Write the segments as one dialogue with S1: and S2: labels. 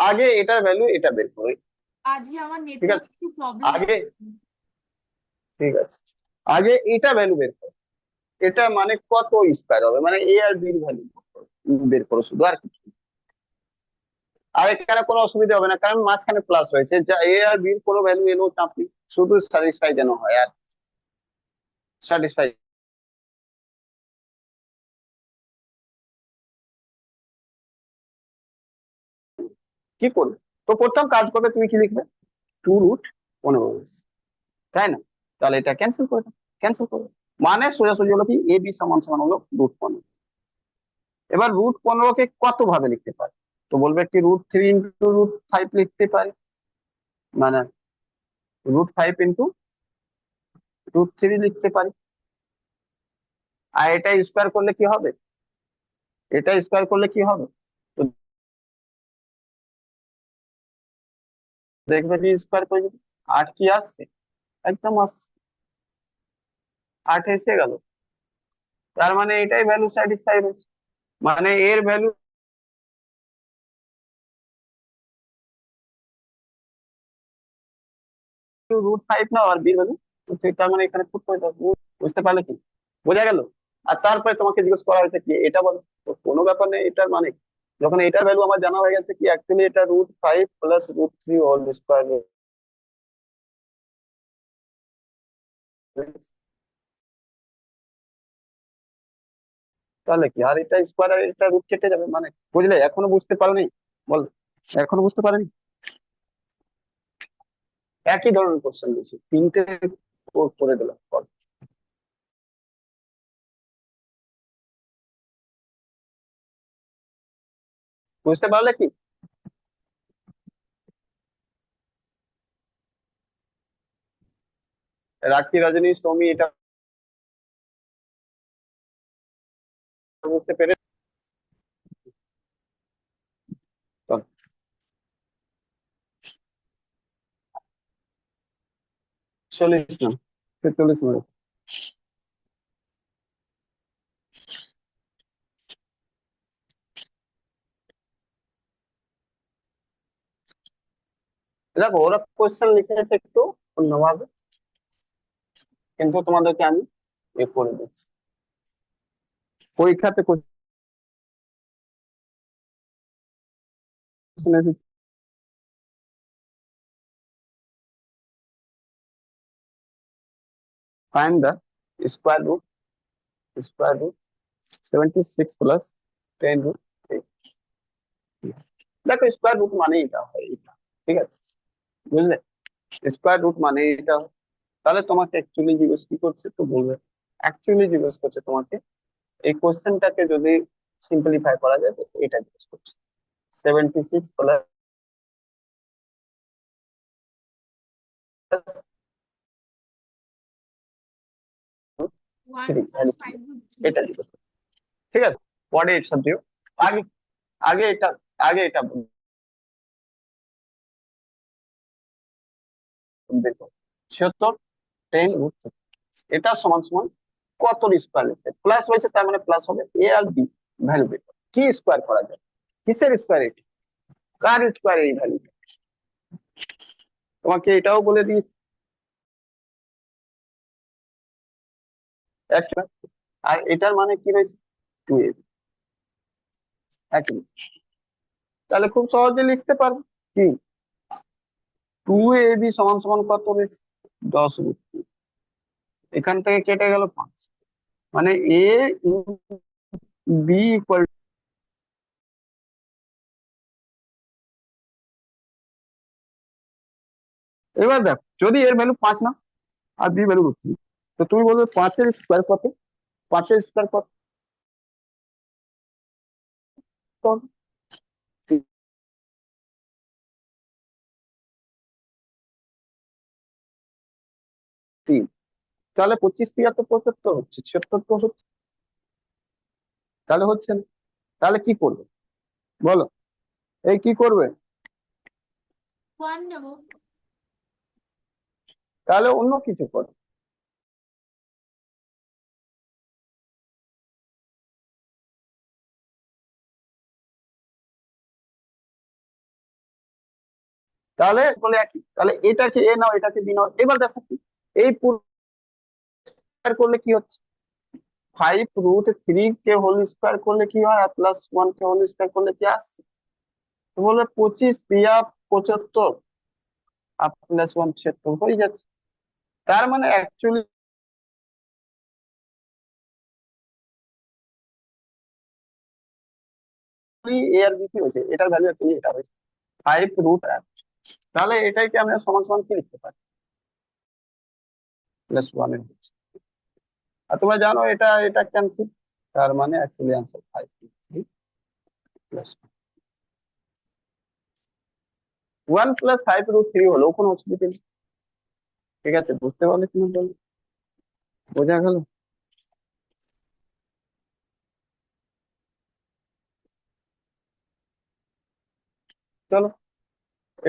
S1: আগে এটার ভ্যালু এটা বের করে।
S2: আজকে আমার
S1: ঠিক
S2: নেটওয়ার্ক
S1: আছে,
S2: একটু প্রবলেম
S1: আগে,
S2: হচ্ছে।
S1: ঠিক আছে, আগে এটা ভ্যালু বের করো। এটা মানে কত স্কয়ার হবে, মানে এ আর বির ভ্যালু বের করো শুধু, আর কিছু না। আর এখানে কোনো অসুবিধা হবে না, কারণ মাঝখানে প্লাস রয়েছে, যা এ আর বির কোনো ভ্যালু এলেও চাপ নেই, শুধু স্যাটিসফাই যেন হয়, আর স্যাটিসফাই। কি করবে? তো প্রথম কাজ করবে, তুমি কি লিখবে? 2√15, তাই না? তাহলে এটা ক্যান্সেল করে দাও, ক্যান্সেল করবে। মানে সোজাসুজি হলো কি, এ বি সমান সমান হলো √15। এবার √15 কে কত ভাবে লিখতে পারি? তো বলবে কি, √3 × √5 লিখতে পারি, মানে √5 × √3 লিখতে পারি। আর এটা স্কোয়ার করলে কি হবে? এটা স্কোয়ার করলে কি হবে? তো দেখবে যে স্কোয়ার করে যদি 8 কি আসছে, একদম আসছে, 8 এসে গেল। তার মানে এটাই ভ্যালু স্যাটিসফাই হয়েছে, মানে এর ভ্যালু √5 না, আর বির ভ্যালু। তো তার মানে এখানে পুট করে দাও। বুঝতে পারলে কি? বোঝা গেল? আর তারপরে তোমাকে জিজ্ঞেস করা হয়েছে কি এটা বলো, তো কোনো ব্যাপার নেই, এটার মানে যখন এটার ভ্যালু আমার জানা হয়ে গেছে কি, অ্যাকচুয়ালি এটা √5 প্লাস √3 হোল স্কোয়ার। তাহলে কি, আর এটা স্কোয়ার আর এটা রুট কেটে যাবে, মানে বুঝলে? এখনো বুঝতে পারোনি? বল, এখনো বুঝতে পারেনি? একই ধরনের কোশ্চেন দিয়েছি, তিনটে করে দিলাম, বল। বুঝতে পারলে কি? রাখি, রজনী, সৌমি, এটা বুঝতে পেরে? চল, 40 না, 46 মিনিট। দেখো, ওরা কোশ্চেন লিখেছে একটু অন্যভাবে, কিন্তু তোমাদেরকে আমি এ করে দিচ্ছি। পরীক্ষাতে কোশ্চেন এসেছে, find the square root 76 plus 10√3। দেখো, স্কোয়ার রুট মানে এটা হয়, এটা, ঠিক আছে, বুঝলে? স্কোয়ার রুট মানে এটা হয়। তাহলে তোমাকে অ্যাকচুয়ালি জিজ্ঞেস কি করছে তো বলবে, অ্যাকচুয়ালি জিজ্ঞেস করছে তোমাকে এই কোশ্চেনটাকে যদি সিম্পলিফাই করা যায়, তো এটা জিজ্ঞেস করছে। 76 প্লাস
S2: ওয়ান
S1: 3
S2: প্লাস
S1: ভ্যালু কি
S2: ফাইভ
S1: হবে?
S2: রুট থ্রি
S1: এটা জিজ্ঞেস করছে, ঠিক আছে। পরে এর সাথে আগে, আগে এটা, আগে এটা বের করো। 76 10√3, এটা সমান সমান কত স্কোয়ার লিখতে, প্লাস হয়েছে তার মানে প্লাস হবে, এ আর বি ভ্যালু বের করো। কি স্কোয়ার করা যায়? কিসের স্কোয়ার এটি? কার স্কোয়ার এই ভ্যালু? তোমাকে এটাও বলে দিই একটা, আর এটার মানে কি রয়েছে? 2ab, একই। তাহলে খুব সহজে লিখতে পারবো কি, 2ab সমান সমান কত রয়েছে? 10√3। এখান থেকে কেটে গেল 5, মানে এ বি ইকুয়াল। এবার দেখো, যদি এর ভ্যালু 5 না, আর বি ভ্যালু √3, তো তুমি বলবে 5-এর স্কোয়ার কত? 5-এর স্কোয়ার কত? 3। তাহলে 25, 73, 75 হচ্ছে, 76 তো হচ্ছে। তাহলে হচ্ছে না, তাহলে কি করবে বলো? এই কি করবে?
S2: ওয়ান নেবো।
S1: তাহলে অন্য কিছু করবে। তাহলে বলে একই, তাহলে এটাকে এ নাও এটাকে বি নাও। এবার দেখো কি এই পুরো স্কয়ার করলে কি হচ্ছে, 5√3 কে হোল স্কয়ার করলে কি হয়, আর +1 কে হোল স্কয়ার করলে কি আসছে, তো বলবে 25 দিয়া 75 আর +1 76 হয়ে যাচ্ছে। তার মানে অ্যাকচুয়ালি এ আর বি কি হয়েছে, এটার ভ্যালু অ্যাকচুয়ালি এটা হয়েছে 5√8। তাহলে এটাকে আমরা সমান সমান কি লিখতে পারি, +1 এর হচ্ছে। আর তোমরা জানো এটা এটা ক্যান্সেল, তার মানে অ্যাকচুয়ালি অ্যান্সার 5√3 প্লাস 1 + 5√3 হলো, কোনো অসুবিধা নেই। ঠিক আছে, বুঝতে পারলে তুমি বলো, বোঝা গেল? চলো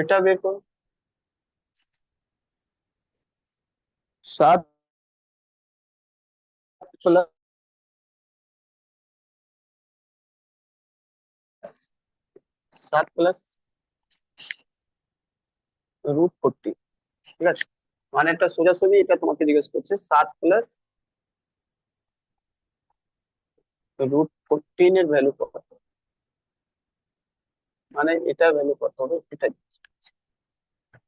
S1: এটা বের করো। 7 প্লাস √14, ঠিক আছে, মানে একটা সোজাসুজি এটা তোমাকে জিজ্ঞেস করছে 7 + √14 এর ভ্যালু কত, মানে এটা ভ্যালু কত হবে এটা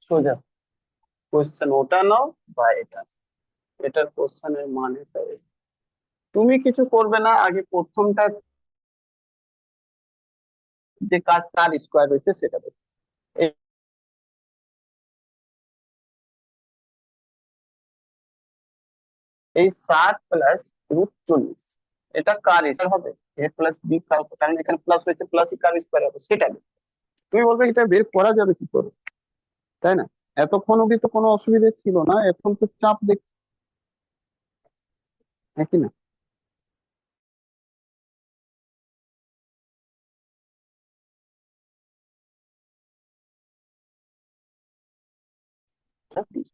S1: সোজা কোশ্চেন, ওটা নাও বা এটা, এটার কোশ্চেনের মান এটা। তুমি কিছু করবে না, আগে প্রথমটা যে কার কার স্কোয়ার হয়েছে সেটা দেখো। এই এই 7 + √40 এটা কার স্কয়ার হবে, এ প্লাস বি কার, কারণ এখানে প্লাস হয়েছে প্লাস কার স্কয়ার হবে সেটা দেখো। তুমি বলবে এটা বের করা যাবে কি করে, তাই না? এতক্ষণ অব্দি তো কোনো অসুবিধা ছিল না, এখন তো চাপ দেখছি, নাকি না? Just this.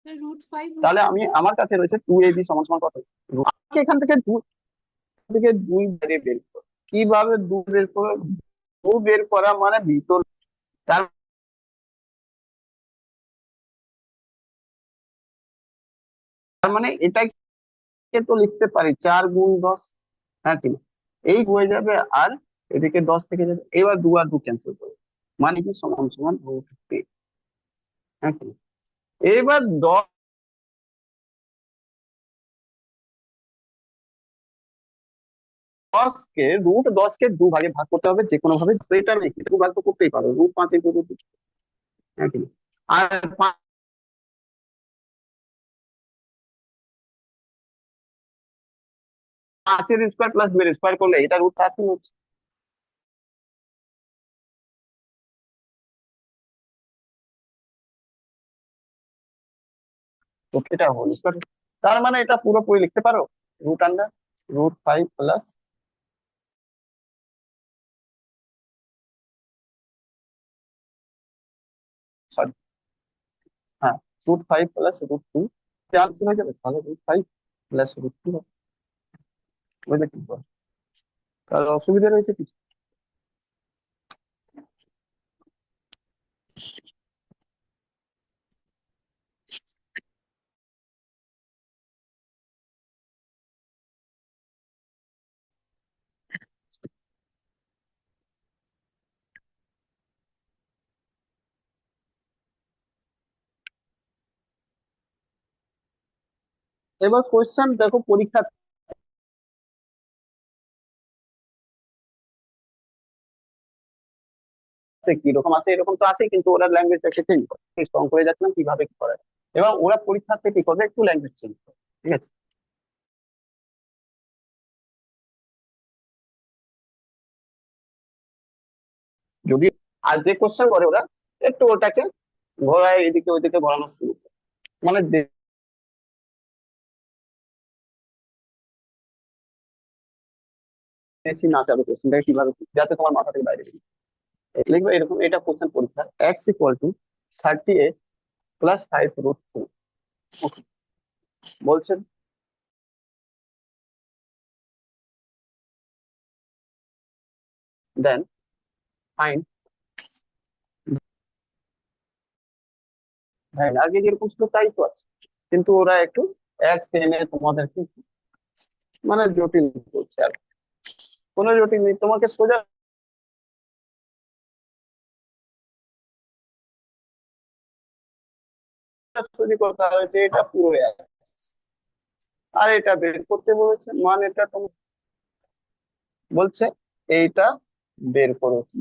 S2: √5
S1: তাহলে আমি আমার কাছে রয়েছে 2ab সমান সমান কত, আমাকে এখান থেকে দুই বাইরে বের করো। কিভাবে দু বের করো, দু বের করা মানে ভিতর, তার তার মানে এটাকে তো লিখতে পারি 4 × 10, হ্যাঁ কি না? এই হয়ে যাবে, আর এদিকে 10 থেকে যাবে, এবার 2 আর 2 ক্যান্সেল করবে, মানে কি সমান সমান √3, হ্যাঁ কি না? এবার 10 কে দুভাগে ভাগ করতে হবে যে কোনো ভাবে, এটা নেই দু ভাগ তো করতেই পারো, √5 × 2, হ্যাঁ কি না? আর 5 এর স্কোয়ার প্লাস 2 এর স্কোয়ার করলে এটা √13 হচ্ছে। তো এটা হোল স্কোয়ার, তার মানে এটা পুরোপুরি লিখতে পারো √5 প্লাস, সরি, হ্যাঁ, √5 প্লাস √2 ক্যান্সেল হয়ে যাবে, তাহলে √5 প্লাস √2 বুঝলে কি বল, তার অসুবিধা রয়েছে কিছু? এবার কোয়েশ্চেন দেখো, পরীক্ষাতে কিরকম আছে, এরকম তো আছে, কিন্তু ওরা ল্যাঙ্গুয়েজটাকে চেঞ্জ করে, স্ট্রং হয়ে যাচ্ছে না, কিভাবে কি করে। এবার ওরা পরীক্ষাতে কি করবে, একটু ল্যাঙ্গুয়েজ চেঞ্জ করে, ঠিক আছে। যদি আর যে কোশ্চেন করে ওরা একটু ওটাকে ঘোরায় এদিকে ওইদিকে ঘোরানো শুরু করে, মানে বেশি না চাবে কোশ্চেনটাকে কিভাবে যাতে তোমার মাথা থেকে বাইরে বেরিয়ে লিখবে এরকম, এটা কোশ্চেন পরীক্ষা, x = 38 + 5√3, বলছেন দেন ফাইন্ড, হ্যাঁ আগে যেরকম ছিল তাই তো আছে, কিন্তু ওরা একটু এক্স এনে তোমাদেরকে মানে জটিল করছে আর কি। কোনো জটিল নেই, তোমাকে সোজা সোজাসুজি কথা হয়েছে, এটা পুরো এক। আর এটা বের করতে বলেছে, মানে এটা তোমার বলছে এইটা বের করো কি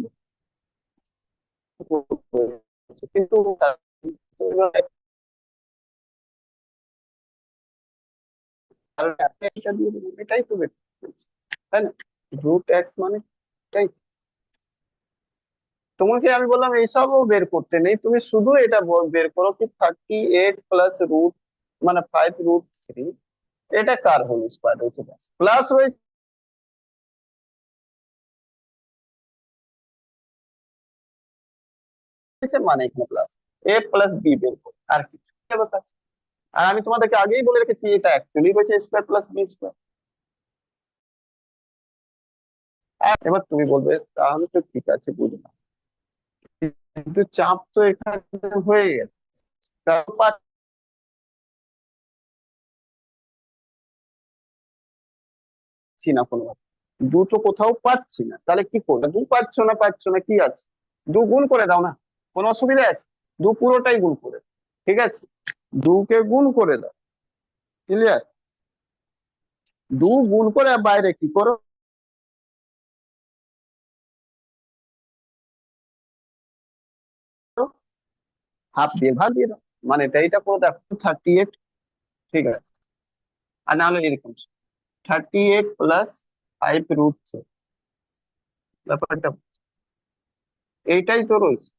S1: বলেছে। কিন্তু এটা দিয়ে দেবো, এটাই তো বের করতে বলছে, তাই না? রুট এক্স মানে এটাই। তোমাকে আমি বললাম এইসবও বের করতে নেই, তুমি শুধু এটা বের করো কি 38 প্লাস রুট মানে 5√3, এটা কার হোল স্কোয়ার রয়েছে, প্লাস রয়েছে মানে এখানে প্লাস, এ প্লাস বি বের করো আর কিছু ব্যাপার আছে। আর আমি তোমাদেরকে আগেই বলে রেখেছি এটা অ্যাকচুয়ালি রয়েছে স্কোয়ার প্লাস বি স্কোয়ার। এবার তুমি বলবে তাহলে তো ঠিক আছে বুঝলাম, কিন্তু চাপ তো এখানে হয়ে গেছে, কারণ পাচ্ছি না কোনো, দু তো কোথাও পাচ্ছি না, তাহলে কি করবে? দু পাচ্ছ না কি আছে, দু গুণ করে দাও না, কোনো অসুবিধা আছে? দু পুরোটাই গুণ করে দাও, ঠিক আছে, দুকে গুণ করে দাও, ক্লিয়ার? দু গুণ করে আর বাইরে কি করো, হাফ দিয়ে ভাগ দিয়ে দাও, মানে এটা করে দেখো 38, ঠিক আছে? আর নাহলে এরকম 38 প্লাস 5√3, ব্যাপারটা এইটাই তো রয়েছে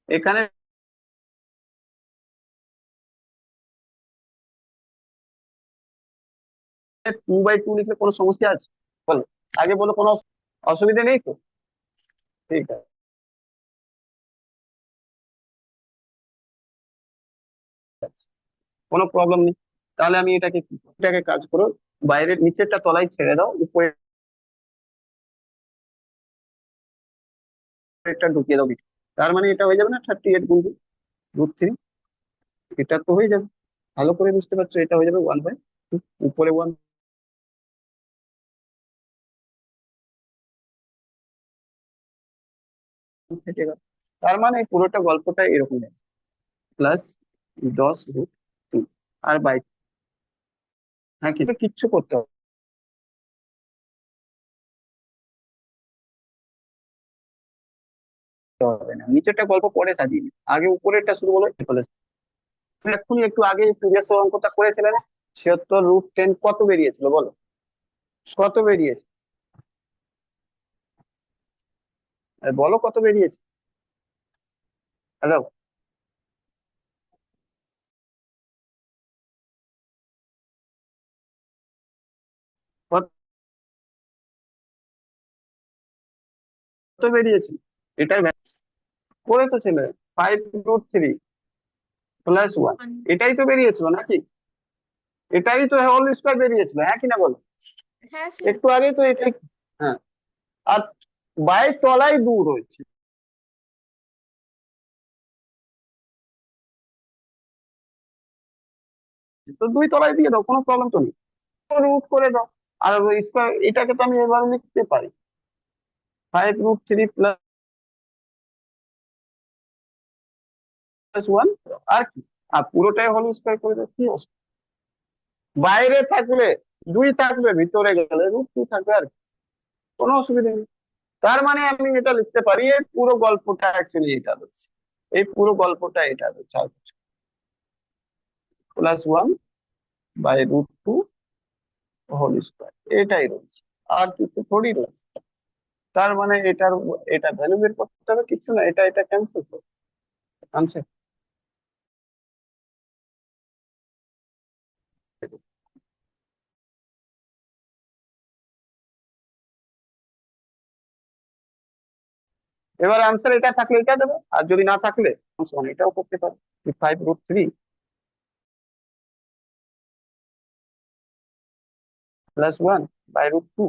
S1: এখানে। 2/2 লিখলে কোনো সমস্যা আছে বলো? আগে বলো, কোনো অসুবিধা নেই তো? ঠিক আছে, কোনো প্রবলেম নেই। তাহলে আমি এটাকে কি করব? এটাকে কাজ করো, বাইরের নিচেরটা তলায় ছেড়ে দাও, উপরেরটা ঢুকিয়ে দাও ভিতরে। তার মানে এটা হয়ে যাবে না 38 গুণ √3, এটা তো হয়ে যাবে। ভালো করে বুঝতে পারছো, এটা হয়ে যাবে 1/2, উপরে 1 থেকে গেল। তার মানে পুরোটা গল্পটা এরকম প্লাস 10√3 আর বাই, হ্যাঁ কিন্তু কিচ্ছু করতে হবে না, নিচেরটা গল্প পরে সাজিয়ে নিই। আগে উপরেরটা শুরু বলো বলে। এক্ষুনি একটু আগে প্রিভিয়াস অঙ্কটা করেছিলে না, 76√10 কত বেরিয়েছিল বলো? কত বেরিয়েছে? আর বলো কত বেরিয়েছে? হ্যালো, কত বেরিয়েছে? এটার করে তো ছিল 5√3 প্লাস 1, এটাই তো বেরিয়েছিল নাকি? এটাই তো হোল স্কোয়ার বেরিয়েছিল, হ্যাঁ কিনা বলো?
S2: হ্যাঁ স্যার।
S1: একটু আগে তো এটাই, হ্যাঁ। আর বাই তলায় দূর রয়েছে, তো দুই তলায় দিয়ে দাও, কোনো প্রবলেম তো নেই, রুট করে দাও। আর স্কোয়ার এটাকে তো আমি এবার লিখতে পারি 5√3 প্লাস 1 আর কি, আর পুরোটাই হোল স্কোয়ার করে দাও, কি অসুবিধা? বাইরে থাকলে দুই থাকবে, ভিতরে গেলে √2 থাকবে, আর কি, কোনো অসুবিধা নেই। তার মানে আমি এটা লিখতে পারি এই পুরো গল্পটা অ্যাকচুয়ালি এটা রয়েছে, এই পুরো গল্পটা এটা রয়েছে, আর +1/√2 হোল স্কোয়ার এটাই রয়েছে, আর কিছু থোড়ি রয়েছে। তার মানে এটা ভ্যালু বের করতে হবে, কিছু না, এটা ক্যান্সেল করো, আনসার। এবার আনসার এটা থাকলে এটা দেবো, আর যদি না থাকলে এটাও করতে পারো, 5√3 প্লাস 1/√2,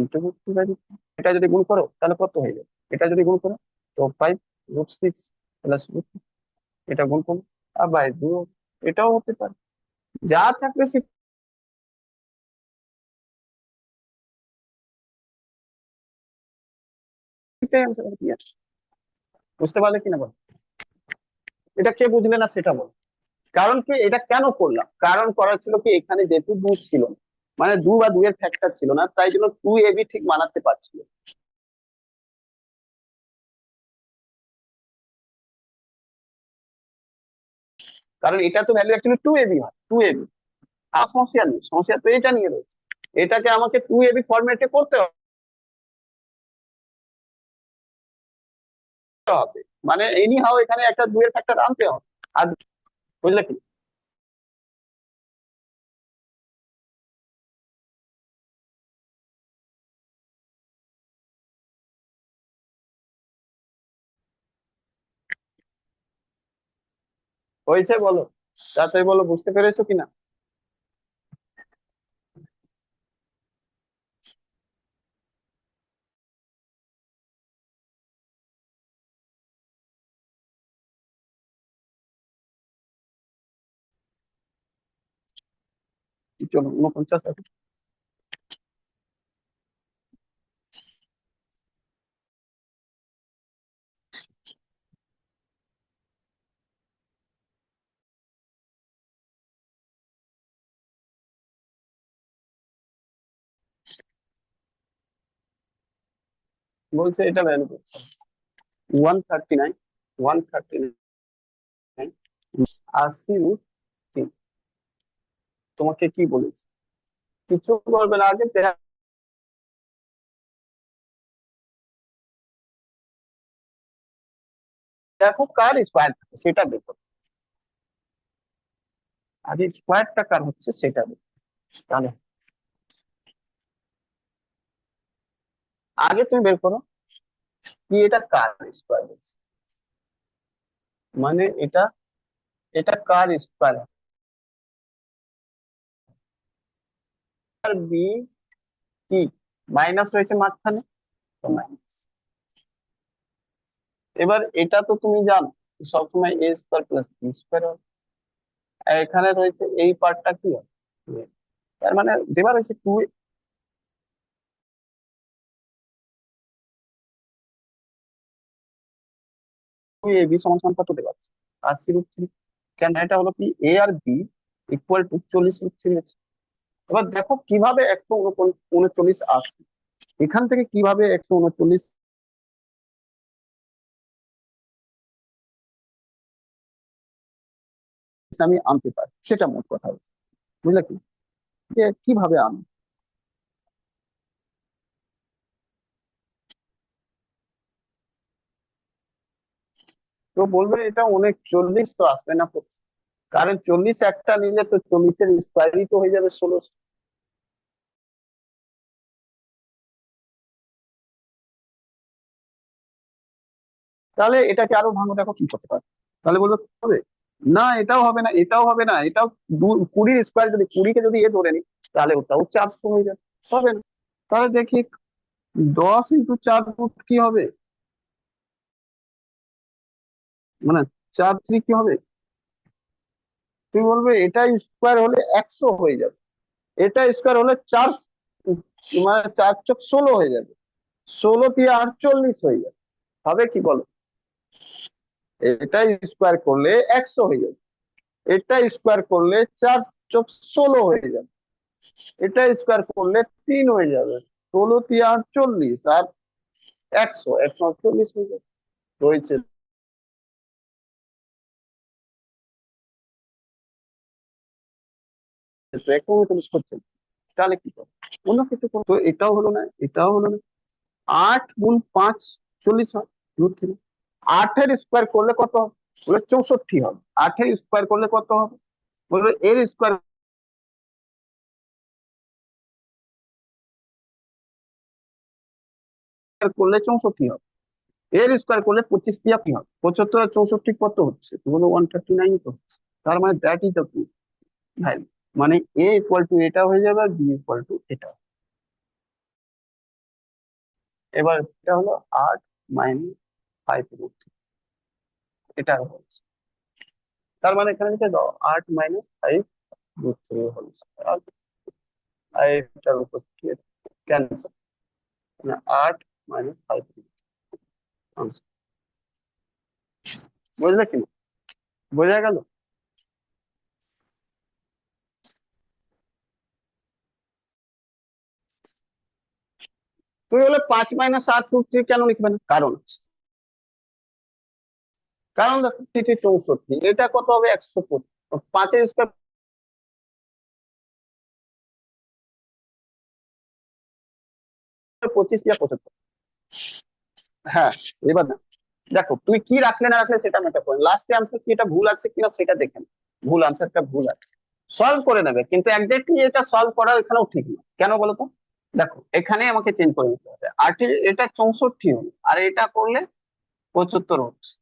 S1: ইন্টু 50/2, এটা যদি গুণ করো তাহলে কত হয়ে যাবে? এটা যদি গুণ করো তো 5√6 প্লাস এটা গুণ করো আর বাই 2, এটাও হতে পারে। যা থাকবে সেটাই আনসার কি আছে। বুঝতে পারলে কিনা বল? এটা কে বুঝলে না সেটা বল। কারণ কি এটা কেন করলাম, কারণ করার ছিল কি এখানে যেহেতু 2 ছিল না, মানে 2 বা 2 এর ফ্যাক্টর ছিল না, তাই জন্য 2ab ঠিক বানাতে পারছিল। কারণ এটা তো ভ্যালু অ্যাকচুয়ালি 2ab হয়, 2ab। আর সমস্যা নেই, সমস্যা তো এটা নিয়ে রয়েছে। এটাকে আমাকে 2ab ফরম্যাটে করতে হবে, মানে এনি হাও এখানে একটা 2 এর ফ্যাক্টর আনতে হবে। আর বুঝলে কি? হয়েছে বলো, তাড়াতাড়ি বলো, বুঝতে পেরেছো কিনা? চলো 49 আছে। বলছে এটা ভ্যালু 139, 139, 80√3। তোমাকে কি বলেছে? কিছু করবে না, আগে দেখো কার স্কোয়ার সেটা দেখো, আগে স্কোয়ারটা কার হচ্ছে সেটা দেখো। তাহলে আগে তুমি বের করো কি এটা কার স্কোয়ার হচ্ছে, মানে এটা, এটা কার স্কোয়ার। আর বি কি মাইনাস রয়েছে মাঝখানে, তো মাইনাস। এবার এটা তো তুমি জানো সবসময় এ স্কোয়ার প্লাস বি স্কোয়ার হবে। আর এখানে রয়েছে এই পার্টটা কি হবে, তার মানে দেওয়া রয়েছে 2ab সমান সমান কত দেওয়া আছে? 80√3। কেন এটা হলো কি এ আর বি ইকুয়াল টু 40√3 আছে। এবার দেখো কিভাবে 139 আসবে, এখান থেকে কিভাবে 139 আমি আনতে পারি সেটা মোট কথা হচ্ছে। বুঝলে কি, যে কিভাবে আনবো? তো বলবে এটা 39 তো আসবে না, কারণ 40 একটা নিলে তো 40-এর স্কোয়ারই তো হয়ে যাবে 16। তাহলে এটাকে আরো ভাঙো, দেখো কি করতে পারবে। তাহলে বলবে হবে না, এটাও হবে না, এটাও হবে না, এটাও 20 স্কোয়ার, যদি 20-কে যদি এ ধরে নিই তাহলে ওটাও 400 হয়ে যাবে, হবে না। তাহলে দেখি 10 × 4 কি হবে, মানে 4×3 কি হবে? তুমি বলবে এটা স্কোয়ার হলে 100 হয়ে যাবে, এটা স্কোয়ার হলে 4, মানে 4×4 = 16 হয়ে যাবে, 16 × 3 = 48 হয়ে যাবে। হবে কি বলো? এটা স্কোয়ার করলে 100 হয়ে যাবে, এটা স্কোয়ার করলে 4×16 হয়ে যাবে, এটা স্কোয়ার করলে 3 হয়ে যাবে, 16 × 3 = 48 আর 100, 148 হয়ে যাবে। রয়েছে তো 139 করছে, তাহলে কি করবো? অন্য কিছু করবো, তো এটাও হলো না, এটাও হলো না। 8 × 5 40 হয়, √3। 8-এর স্কোয়ার করলে কত হবে? বলে 64 হবে। 8-এর স্কোয়ার করলে কত হবে? বলবে এর স্কোয়ার করলে 64 হবে, এর স্কোয়ার করলে 25 কি হবে? 75 আর 64 কত হচ্ছে? তো বলো 139 তো হচ্ছে। তার মানে দ্যাট ইজ দ্য ভ্যালু, মানে এ ইকুয়াল টু এটা হয়ে যাবে আর বি ইকুয়াল টু এটা। এবার এটা হলো 8 - 5 √3, এটা হচ্ছে, তার মানে এখানে লিখে দাও 8 - 5 √3 হল স্কয়ার, আর এটার উপর ক্যান্সেল, মানে 8 - 5, আনসার। বুঝলে কি না? বোঝা গেল? তুমি বলে 5 - 8 √3 কেন লিখবে না? কারণ আছে। কারণ দেখো 64, এটা কত হবে? 125, 5 স্কয়ার 25 - 75। হ্যাঁ, এবার না, দেখো তুমি কি রাখলে না রাখলে সেটা ম্যাটার করে, লাস্টে আনসার কি এটা ভুল আছে কিনা সেটা দেখে নাও। ভুল আনসারটা ভুল আছে, সলভ করে নেবে, কিন্তু একজাক্টলি এটা সলভ করা এখানেও ঠিক না। কেন বলো তো? দেখো এখানে আমাকে চেঞ্জ করে নিতে হবে, এটা 64 হলো, আর এটা করলে 75 হচ্ছে,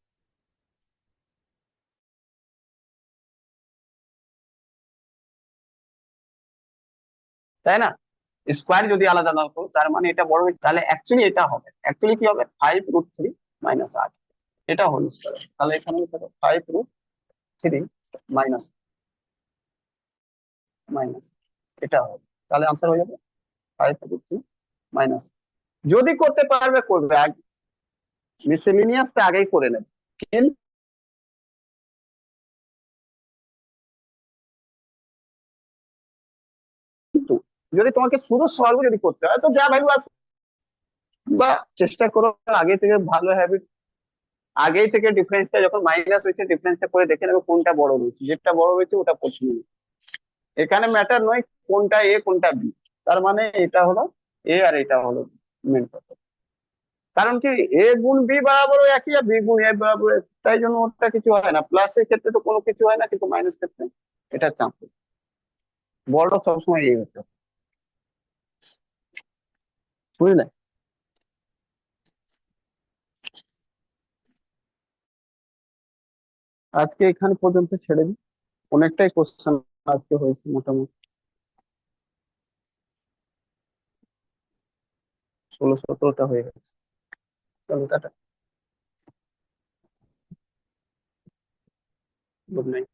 S1: তাই না? স্কোয়ার যদি আলাদা না করো তার মানে এটা বড় হয়েছে, তাহলে অ্যাকচুয়ালি এটা হবে, অ্যাকচুয়ালি কি হবে? 5 √3 - 8, এটা হোল স্কোয়ার, তাহলে এখানে 5 √3 মাইনাস মাইনাস এটা হবে, তাহলে আনসার হয়ে যাবে 5 √3 মাইনাস। যদি করতে পারবে করবে, মিসেলিনিয়াসটা আগেই করে নেবে, কিন্তু যদি তোমাকে শুধু সলভ যদি করতে হয় তো যা ভ্যালু আছে, বা চেষ্টা করো আগে থেকে ভালো হ্যাবিট, আগেই থেকে ডিফারেন্সটা যখন মাইনাস হয়েছে ডিফারেন্সটা করে দেখে নেবে কোনটা বড় রয়েছে, যেটা বড় হয়েছে ওটা প্রথমে নেবে। এখানে ম্যাটার নয় কোনটা এ কোনটা বি, তার মানে এটা হলো এ আর এটা হলো মেন কথা। কারণ কি, এ গুণ বি বরাবর একই, আর বি গুণ এ বরাবর একই, তাই জন্য ওটা কিছু হয় না, প্লাসের ক্ষেত্রে তো কোনো কিছু হয় না, কিন্তু মাইনাস ক্ষেত্রে এটা চাপ। বড় সবসময় এই হতো, বুঝলে? আজকে এখানে পর্যন্ত ছেড়ে দিই, অনেকটাই কোশ্চেন আজকে হয়েছে মোটামুটি, 16-17টা হয়ে গেছে। চলো টাটা, গুড নাইট।